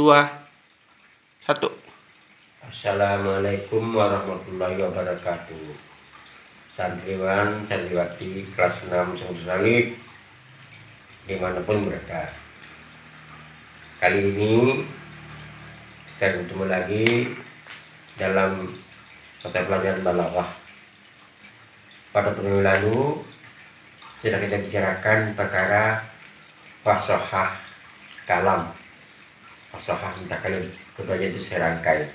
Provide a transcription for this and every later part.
2, 1. Assalamualaikum warahmatullahi wabarakatuh. Santriwan, santriwati kelas 6 Salib dimanapun berada. Kali ini kita bertemu lagi dalam mata pelajaran balaghah. Pada pertemuan lalu sudah kita bicarakan perkara fasahah kalam. Fasahah minta kalian keduanya itu serangkai.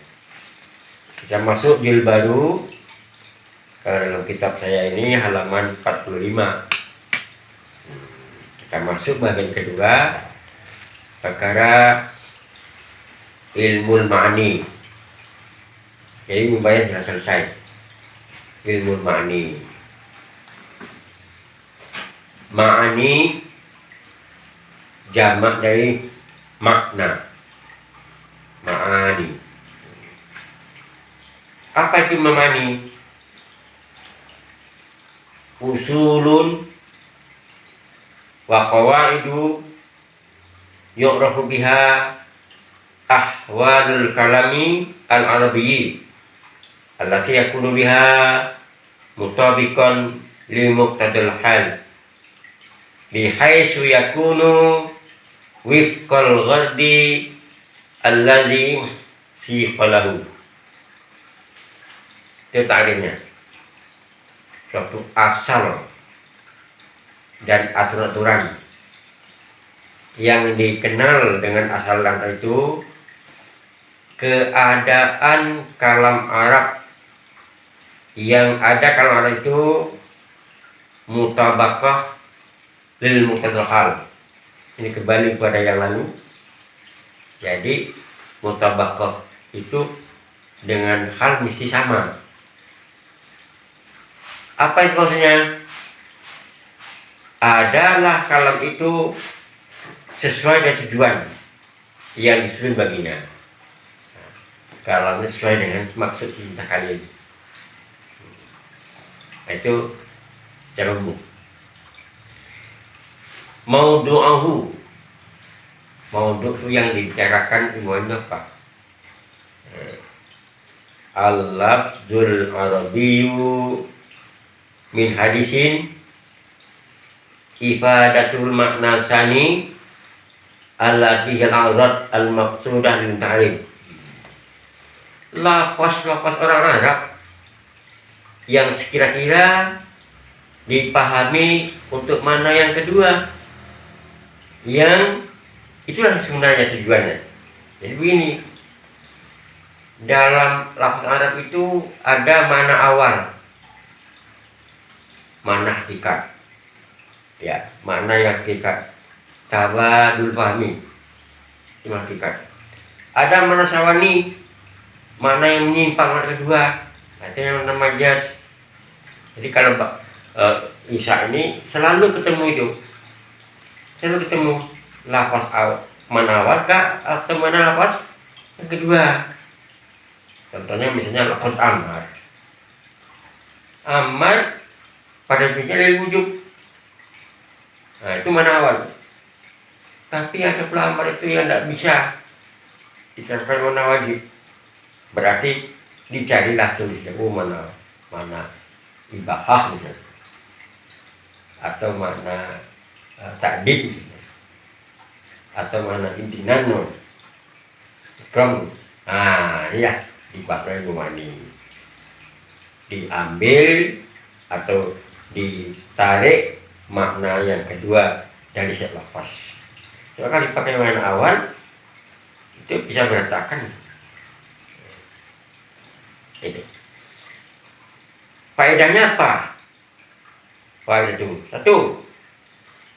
Kita masuk jilid baru. Kalau dalam kitab saya ini halaman 45. Kita masuk bagian kedua, perkara ilmu ma'ani. Jadi membayar sudah selesai. Ilmu ma'ani. Ma'ani jamak dari makna. Ma'ani. Apa itu memani? Usulun wa qawaidu yu'rafu biha ahwalul kalami al-arabiyyi allati yakunu biha mutabiqan li muqtadal hal bihaitsu yakunu wifqal ghardi allazi fi qalahu. Itu takrifnya, suatu asal dan aturan-aturan yang dikenal dengan asal dan itu keadaan kalam Arab yang ada kalam Arab itu mutabaqah lil muqtadal hal. Ini kembali kepada yang lalu. Jadi mutabaqah itu dengan hal mesti sama. Apa itu maksudnya? Adalah kalam itu sesuai dengan tujuan yang disusun baginya. Kalamnya sesuai dengan maksud cinta kalian. Itu cara umum. Maudu'ahu, maudu' yang dibicarakan ilmunya apa? Al-lafzul arabiyyu min hadisin ifadatul makna sani allati al-awrat al-maqsudah lil ta'lim. Lafaz-lafaz orang Arab yang sekira-kira dipahami untuk mana yang kedua, yang itulah sebenarnya tujuannya. Jadi begini, dalam lafaz Arab itu ada makna awal, makna hakikat, ya, makna yang hakikat, tawadul fahmi, itu hakikat. Ada makna sawani, makna yang menyimpang, makna kedua, ada yang nama jas. Jadi kalau Isa ini selalu ketemu itu, selalu ketemu lafaz mana awal kah atau mana lafaz yang kedua. Contohnya misalnya lafaz amar. Amar pada jenisnya dari wujud. Nah, itu mana awal. Tapi ada pula amar itu yang tidak bisa dicarikan mana wajib. Berarti dicarilah solusinya. Mana ibahah misalnya, atau mana takdib misalnya, atau mana intinan ikram. Nah, iya dibahas ilmu ma'ani. Diambil atau ditarik makna yang kedua dari setiap lafaz. Kalau dipakai makna awal itu bisa berantakan. Itu. Faedahnya apa? Faedah itu. 1.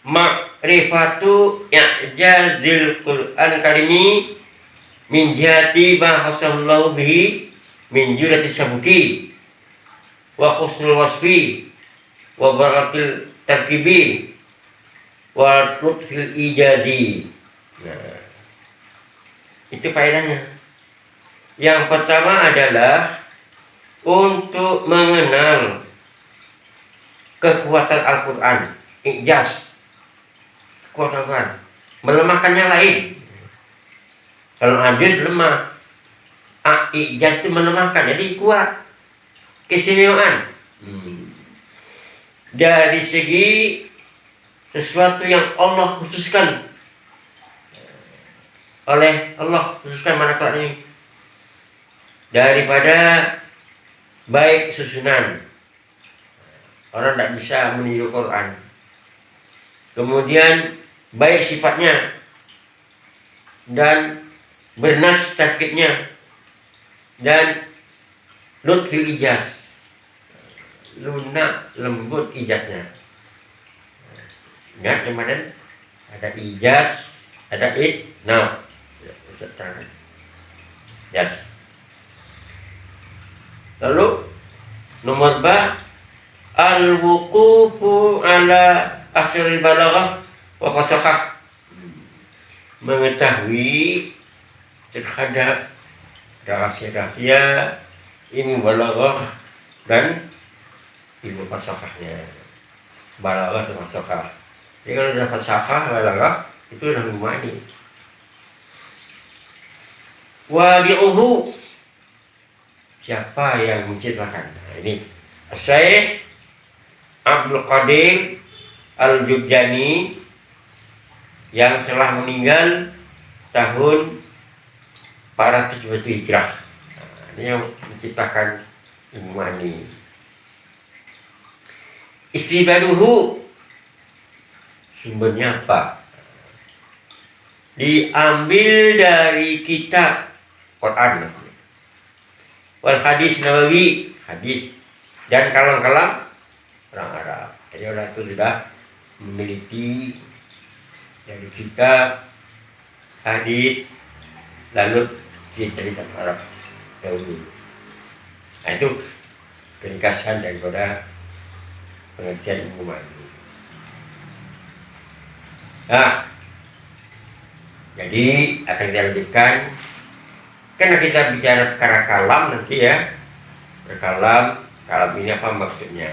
Ma'rifatu i'jazil Qur'an karimi min jihati ma hasallahu bihi min jurati sabuki wa husnul wasfi wa baratil tarkibi wa lutfil ijazi. Nah, itu faedahnya. Yang pertama adalah untuk mengenal kekuatan Al-Quran, ijaz, kekuatan Al-Quran, melemahkannya lain. Kalau ajuz lemah. Ijaz itu melemahkan, jadi kuat. Keistimewaan. Dari segi sesuatu yang Allah khususkan, oleh Allah khususkan manakala ini, daripada baik susunan, orang tidak bisa meniru Quran. Kemudian baik sifatnya dan bernas tarkibnya dan lutfil ijaz, lunak lembut ijaznya. Ingat kemarin ada ijaz, ada itnab. Yes. Lalu nomor ba, al-wuqufu ala asril balaghah wa fasahah, mengetahui terhadap rahasia-rahasia ilmu balaghah dan ilmu fasahahnya. Balaghah dan fasahah. Jadi kalau sudah fasahah, balaghah itu sudah ma'ani. Wadi'uhu, siapa yang menciptakan? Nah, ini Syekh Abdul Qadir Al-Jurjani yang telah meninggal tahun 470 Hijrah. Nah, ini yang menciptakan ilmu ma'ani. Istibaduhu, sumbernya apa? Diambil dari kitab Quran, wal hadis Nawawi, hadis, dan kalam-kalam orang Arab. Jadi orang itu sudah memiliki dari kitab, hadis, lalu cerita Arab dahulu. Nah, itu ringkasan daripada pengertian ilmu ma'ani. Nah, jadi akan kita lanjutkan. Karena kita bicara perkara kalam nanti ya, berkalam, kalam ini apa maksudnya?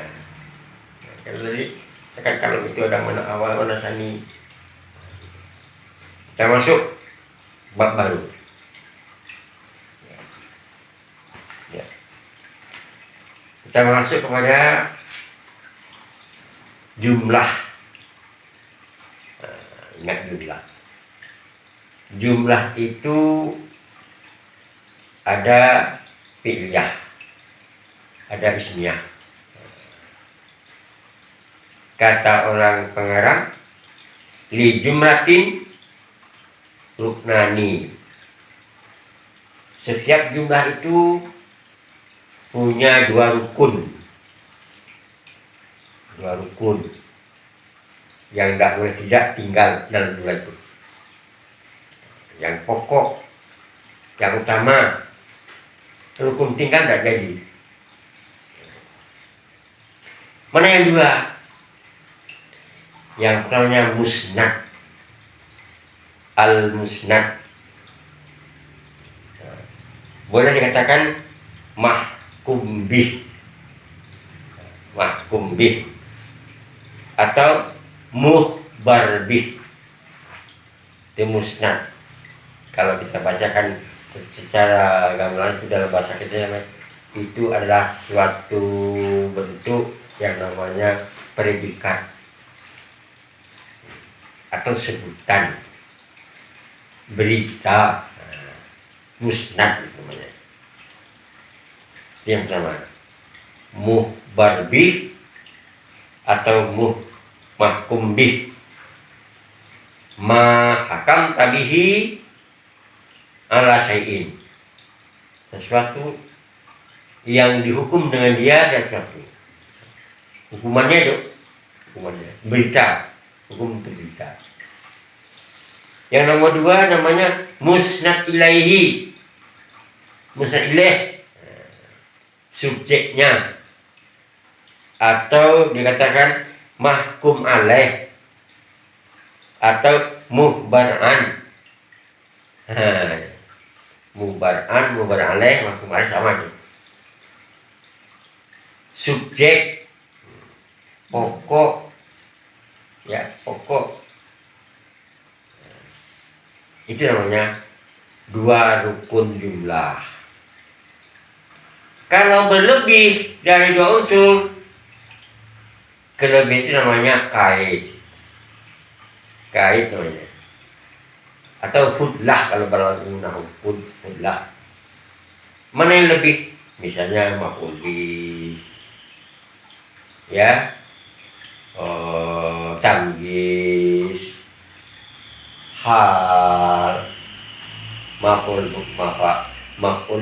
Nah, kalau tadi kan kalam itu ada mana awal, mana sani. Kita masuk bab baru. Ya. Kita masuk kepada jumlah. Nah, ingat jumlah. Jumlah itu ada fi'liyah, ada ismiyah. Kata orang pengarang, li jumlatin ruknani. Setiap jumlah itu punya dua rukun. Dua rukun yang tidak boleh tidak tinggal dalam jumlah itu. Yang pokok, yang utama, rukun tinggal tidak jadi. Mana yang dua? Yang pertamanya musnad, al-musnad. Boleh dikatakan mahkum bih, mahkum bih, atau mukhbar bih. Itu musnad. Kalau bisa bacakan secara gamelan itu dalam bahasa kita, itu adalah suatu bentuk yang namanya predikat atau sebutan berita. Musnad namanya. Yang pertama, mukhbar bih atau mahkum bih, ma hakam tabihi ala syai'in, sesuatu yang dihukum dengan dia sesuatu. Hukumannya itu, berita, hukum itu berita. Yang nomor dua namanya musnad ilaihi. Musnad ilaih, subjeknya, atau dikatakan mahkum alaih atau muhbar'an. Muhbar'an, muhbar' alaih, mahkum alaih sama nih. Subjek, pokok, ya pokok, itu namanya dua rukun jumlah. Kalau berlebih dari dua unsur, kelebihan itu namanya kait. Kait namanya. Atau hudlah kalau berlaku hudlah. Mana yang lebih? Misalnya maf'ul bih, ya, tamyiz, hal, maf'ul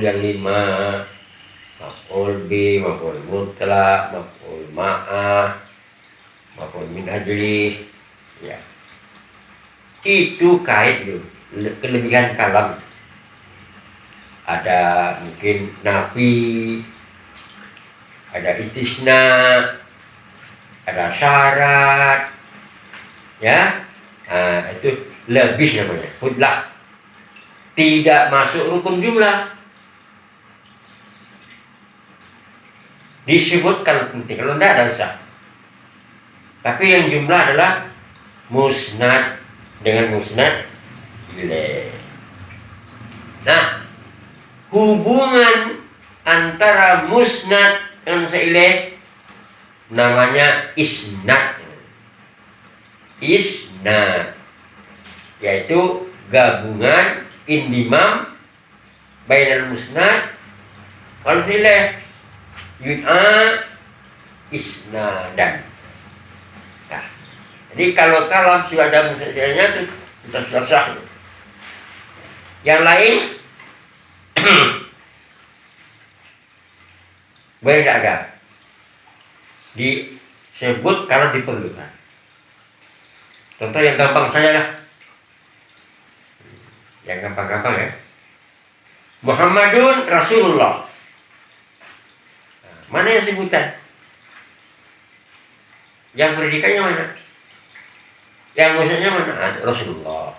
yang 5, maf'ul bih, maf'ul mutlak, maf'ul ma'ah, maf'ul min ajli, ya. Itu kait itu, kelebihan kalam. Ada mungkin nafi, ada istisna, ada syarat, ya. Itu lebih namanya hudlah. Tidak masuk rukun jumlah. Disebutkan penting, kalau tidak ada usah. Tapi yang jumlah adalah musnad dengan musnad ilaih. Nah, hubungan antara musnad dan musnad ilaih namanya isnad. Isnad yaitu gabungan indimam bainal musnad wal ilaih, yud'a isnadan. Nah, jadi kalau kalam sudah ada musnad ilaihnya itu sudah sah. Yang lain boleh tidak ada, disebut kalau diperlukan. Contoh yang gampang saja lah, yang gampang-gampang ya. Muhammadun Rasulullah. Mana yang sebutan? Yang predikannya mana? Yang maksudnya mana? Rasulullah.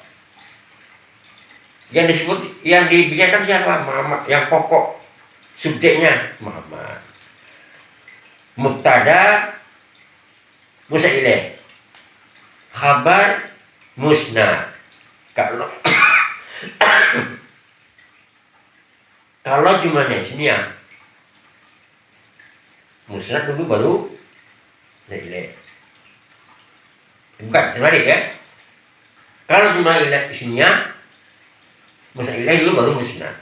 Yang disebut, yang dibicarakan siapa? Muhammad. Yang pokok subjeknya Muhammad. Mubtada musnad ilaih, khabar musnad. Kalau jumlahnya ismiyah, musnad dulu baru musnad ilaih. Bukan terbalik ya. Kalau jumlah ismiyah, musnad ilaih dulu baru musnad.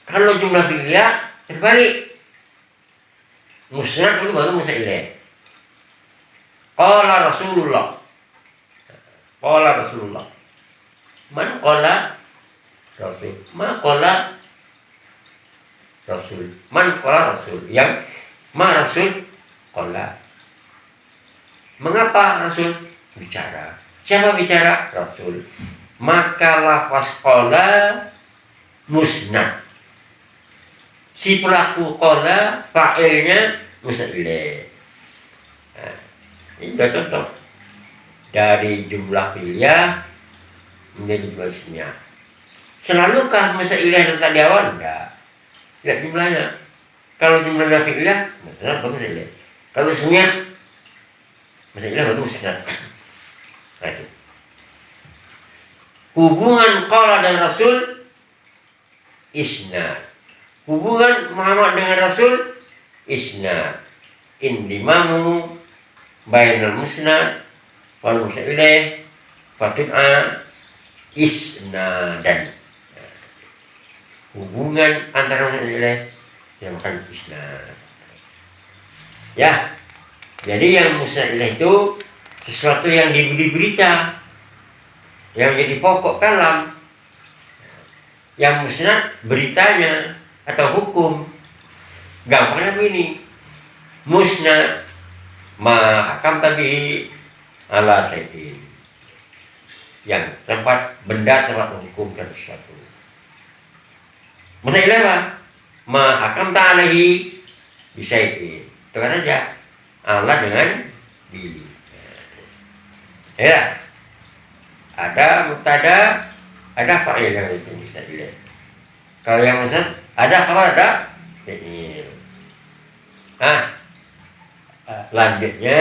Kalau jumlah fi'liyah terbalik, musnad dulu baru musnad ilaih. Qala Rasulullah. Qala Rasulullah. Man qala Rasul. Ma qala Rasul. Man qala Rasul. Yang ma Rasul qala. Mengapa Rasul bicara? Siapa bicara? Rasul. Maka lafaz qala musnad. Si pelaku qala, fa'ilnya musnad ilaih. Nah, ini sudah contoh. Dari jumlah fi'liyah menjadi jumlah ismiyah. Selalukah musnad ilaih letak di awal? Enggak. Lihat jumlahnya. Kalau jumlahnya fi'liyah, musnad baru musnad ilaih. Kalau ismiyah, musnad ilaih baru musnad. Nah, itu. Hubungan qala dan Rasul isnad. Hubungan Muhammad dengan Rasul isnad. Indimamu bainal musnad wal musnad ilaih fatud'a isnadan. Hubungan antara musnad ilaih yang bukan isnad. Ya. Jadi yang musnad ilaih itu sesuatu yang diberi berita, yang jadi pokok kalam. Yang musnad beritanya atau hukum. Gampangnya begini. Musnad ma hakam tabi ala sayyidin. Yang tempat benda tempat menghukumkan sesuatu. Musnad ilaih apa? Ma hakam ta'alahi bisayyidin. Itu kan aja. Allah dengan bi. Ya. Ada mubtada, ada fa'il yang itu musnad ilaih. Kalau yang musnad ada khabar, ada fi'il. Lanjutnya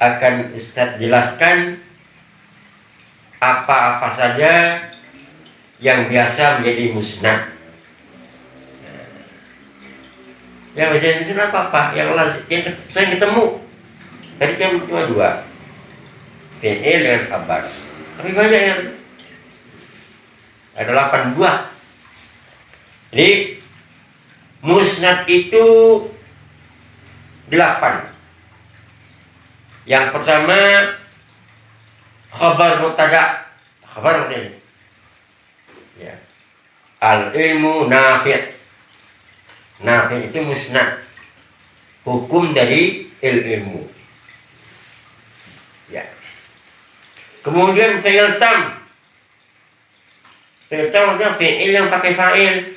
akan Ustaz jelaskan apa-apa saja yang biasa menjadi musnad. Yang menjadi musnad apa? Yang saya ketemu tadi kan cuma dua, fi'il dengan khabar. Tapi banyak yang ada 8 buah. Jadi musnad itu 8. Yang pertama khabar mubtada. Khabar mubtada. Ya. Al ilmu nafi'. Nafi' itu musnad. Hukum dari ilmu. Ya. Kemudian fi'il tam. Fi'il tam adalah fi'il yang pakai fa'il.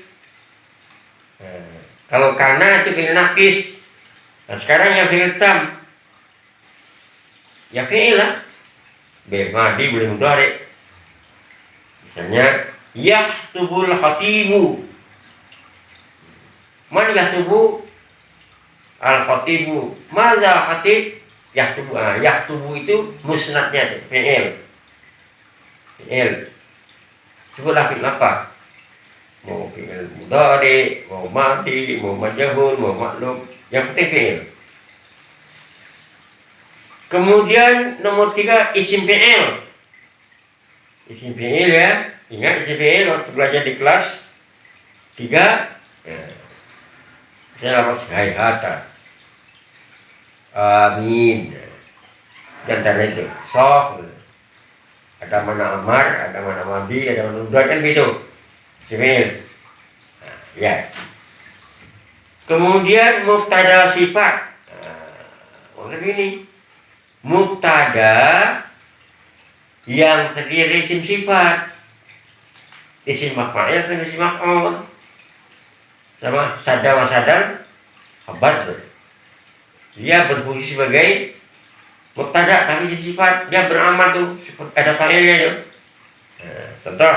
Kalau kana itu fi'il naqis. Nah, sekarang yang fi'il tam. Ya fi'il lah. Madi boleh mudhari. Misalnya yahtubul khatibu. Man yahtubu al khatibu. Maza khatib? Yahtubu. Yahtubu itu musnadnya fi'il. Fi'il. Sebutlah fi'il apa? Mau fi'il mudhari, mau madi, mau majhul, mau maklum. Yang penting fi'il. Kemudian nomor 3 isim fi'il. Isim fi'il ya. Ingat isim fi'il waktu belajar di kelas 3. Ya. Saya harus hayhata. Amin. Dan tanda itu. Sok. Ada mana amar, ada mana madi, ada mana udar kan gitu. Isim fi'il. Nah, ya. Kemudian mubtada sifat. Begini. Mubtada yang terdiri isim sifat, isim maf'ul sama isim maf'ul, sama sadar wa sadar khabar. Dia berfungsi sebagai mubtada tapi isim sifat, dia beramal tuh seperti ada fa'ilnya tuh. Contoh,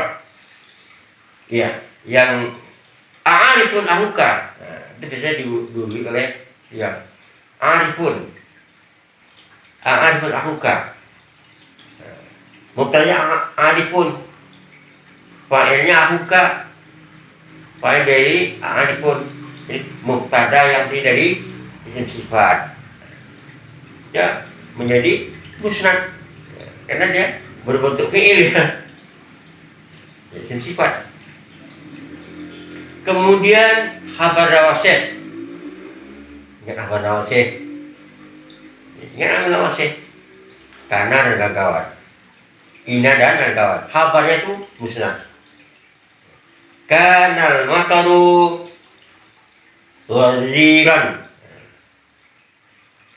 ya, yang a'arifun ahuka, itu biasanya diulik oleh ya arifun. A'arifun ahuka. Mubtada'nya a'arifun. Fa'ilnya ahuka. Fa'il dari a'arifun. Jadi mubtada yang dari isim sifat. Ya, menjadi musnad. Karena dia berbentuk fi'il ya. Isim sifat. Kemudian khabar rawasih. Ingat khabar rawasih. Ingat ambil awasih. Kana dan kawan. Ina dan kawan. Khabarnya itu musnad. Kanal mataru ghaziran.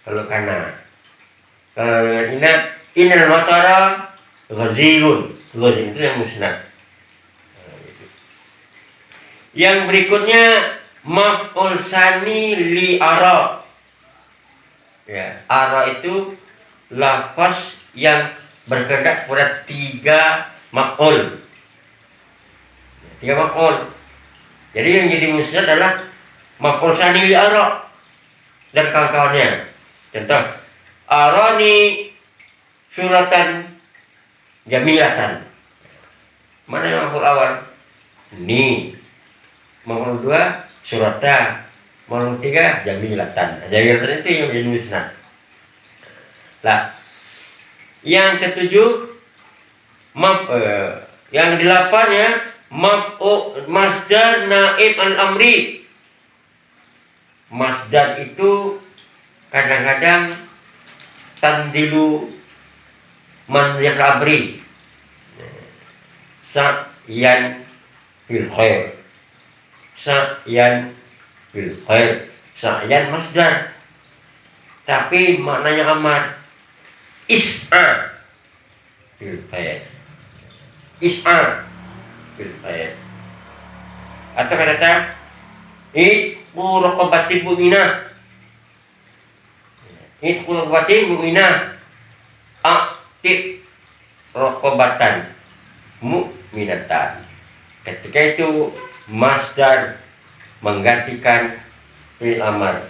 Kalau kana. Kalau dengan ina, inal matara ghazirun. Ghazirun itu yang musnad. Yang berikutnya maf'ul sani li ara. Ya, ara itu lafaz yang berkehendak pada 3 maf'ul. 3 maf'ul. Jadi yang jadi musnad adalah maf'ul sani li ara dan kawan-kawannya. Contoh, arani suratan jamilatan. Mana yang maf'ul awal? Ni. Maf'ul 2 surata. Maf'ul 3 jamilatan. Jamilatan itu yang jadi musnad. Lah, yang ketujuh yang ke-8 ya masdar naib al-amri. Masdar itu kadang-kadang tanzilu manzil abri. Sa'yan fil khair. Sa'yan fil khair. Sa'yan masdar. Tapi maknanya amar. Is'a fil khair. Is'a fil khair. Atau kata itqu raqabatin mu'minah. Itqu raqabatin mu'minah. A'tiq raqabatan mu'minatan. Ketika itu masdar menggantikan fi'il amar.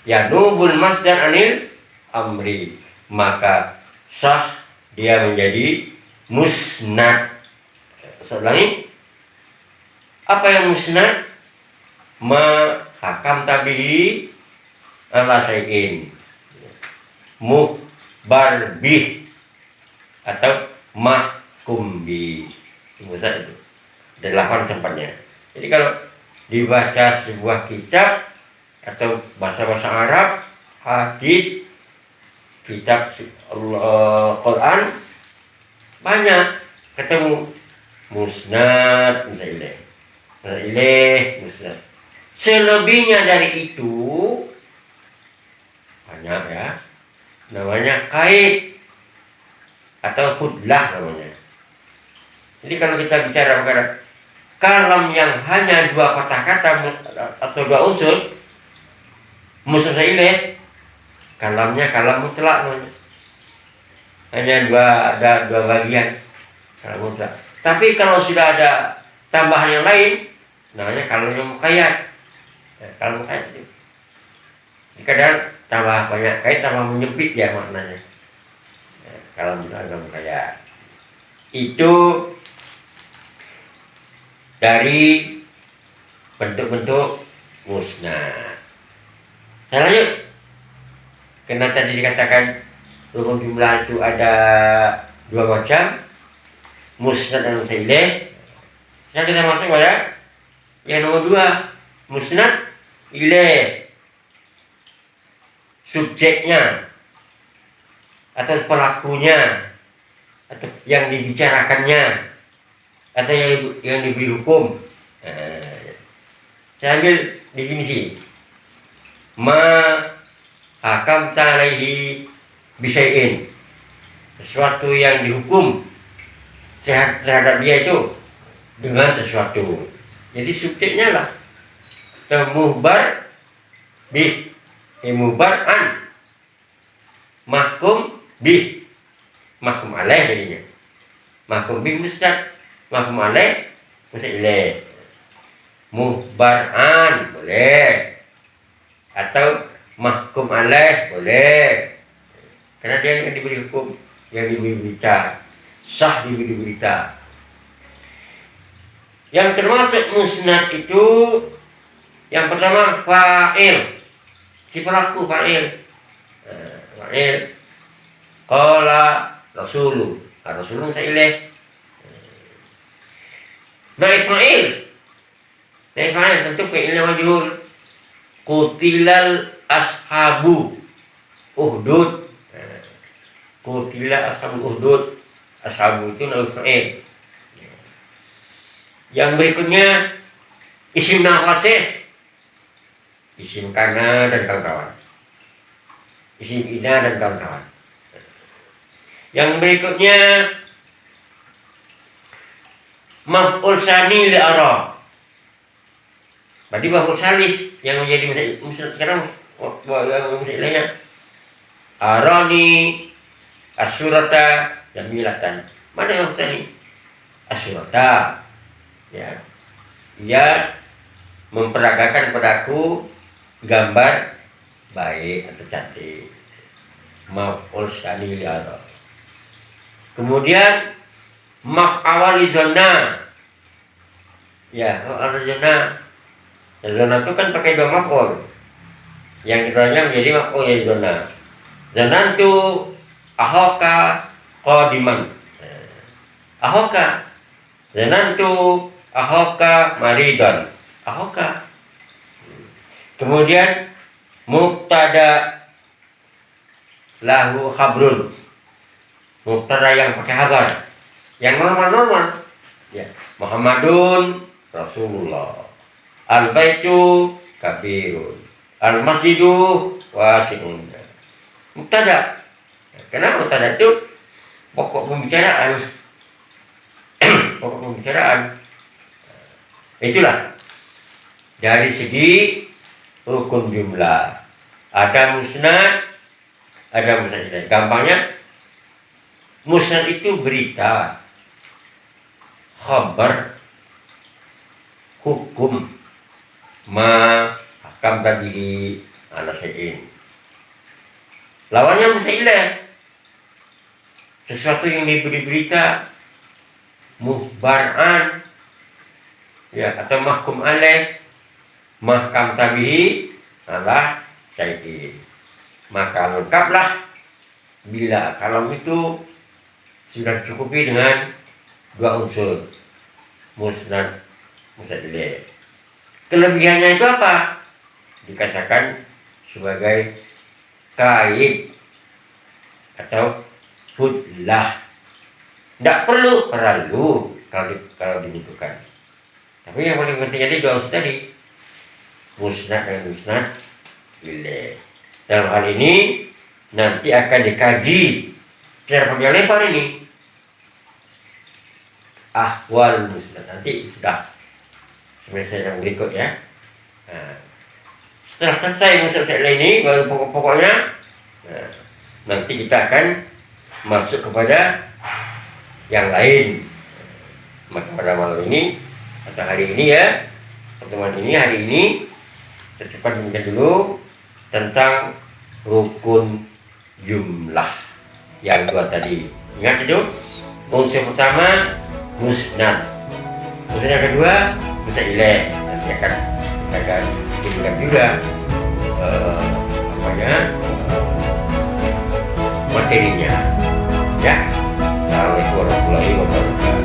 Yanubul masdar anil amri, maka sah dia menjadi musnad. Saya ulangi. Apa yang musnad? Ma hakam tabihi ala syai'in. Mukhbar bih atau mahkum bi. Itu. Ada 8 tempatnya. Jadi kalau dibaca sebuah kitab atau bahasa-bahasa Arab, hadis, kitab Quran, banyak ketemu musnad, musnad. Selebihnya dari itu banyak ya, namanya kait atau hudlah namanya. Jadi kalau kita bicara perkara kalam yang hanya 2 patah kata atau 2 unsur, mustahil, kalamnya kalam mutlak namanya. Hanya ada 2 bagian kalam mutlak. Tapi kalau sudah ada tambahan yang lain, namanya kalam yang muqayyad. Kalam muqayyad itu. Kadang tambah banyak kait, tambah menyempit ya maknanya. Kalam muqayyad itu dari bentuk-bentuk musnad. Saya lanjut. Karena tadi dikatakan rukun jumlah itu ada 2 macam, musnad dan mustahil. Sekarang kita masuk pada yang nomor 2, musnad ilaih. Subjeknya atau pelakunya atau yang dibicarakannya atau yang diberi hukum. Saya ambil definisi. Ma hakam alaihi bisyai'in. Sesuatu yang dihukum terhadap dia itu dengan sesuatu. Jadi subjeknya lah. Muhbar bih, muhbar an, mahkum bih, mahkum alaih jadinya. Mahkum bih musnad, mahkum alaih mustahil. Muhbaran boleh, atau mahkum alaih boleh, karena dia yang diberi hukum, yang diberi berita, sah diberi berita. Yang termasuk musnad itu yang pertama fa'il, si pelaku fa'il. Fa'il qala rasulu, rasulu mustahil. Naib fa'il tentu fi'ilnya majhul. Qutilal ashabu uhdud. Qutila ashabu uhdud. Ashabu itu naib fa'il. Yang berikutnya isim nafasih, isim kana dan kawan-kawan, isim ina dan kawan-kawan. Yang berikutnya maf'ul tsani li ara. Berarti maf'ul salis yang menjadi musnad sekarang yang musnadnya arani asyurata jamilatan. Mana yang tadi? Asyurata. Ya. Ia memperagakan padaku gambar baik atau cantik. Maf'ul tsani li ara. Kemudian maf'awali zona. Ya, maf'awali zona. Zona itu kan pakai 2 maf'ul. Yang keduanya menjadi maf'ul ya zona. Zanantu ahoka qadiman. Ahoka. Zanantu ahoka maridon. Ahoka. Kemudian mubtada lahu khabrun. Mubtada yang pakai khabar. Yang normal-normal. Ya, Muhammadun Rasulullah. Al-baitu kabirun. Al-masjidu wasi'un. Mubtada. Kenapa mubtada itu pokok pembicaraan? Pokok pembicaraan. Itulah dari segi rukun jumlah. Ada musnad, ada musnad. Gampangnya musnad itu berita, khabar, hukum, ma hakam tabihi ala syai'in. Lawannya mustahil, sesuatu yang diberi berita muhbaran, ya, atau mahkum alaih, mahkam tabi'i ala syai'in. Maka lengkaplah bila kalam itu sudah cukupi dengan dua unsur, musnad, musnad ilaih. Kelebihannya itu apa? Dikatakan sebagai kaid atau hudlah. Tidak perlu kalau dibutuhkan. Tapi yang paling penting tadi dua unsur tadi, musnad dan musnad ilaih. Dalam hal ini nanti akan dikaji secara panjang lebar ini ahwal musnad, nanti sudah semester yang berikut ya. Nah, setelah selesai musnad ini baru pokok-pokoknya, nah, nanti kita akan masuk kepada yang lain. Maka pada malam ini atau hari ini ya, pertemuan ini hari ini kita cepat bincang dulu tentang rukun jumlah yang dua tadi. Ingat itu? Unsur pertama musnad, unsur yang kedua musnad ilaih. Nanti akan kita tunjukkan juga materinya. Ya. Assalamualaikum warahmatullahi wabarakatuh.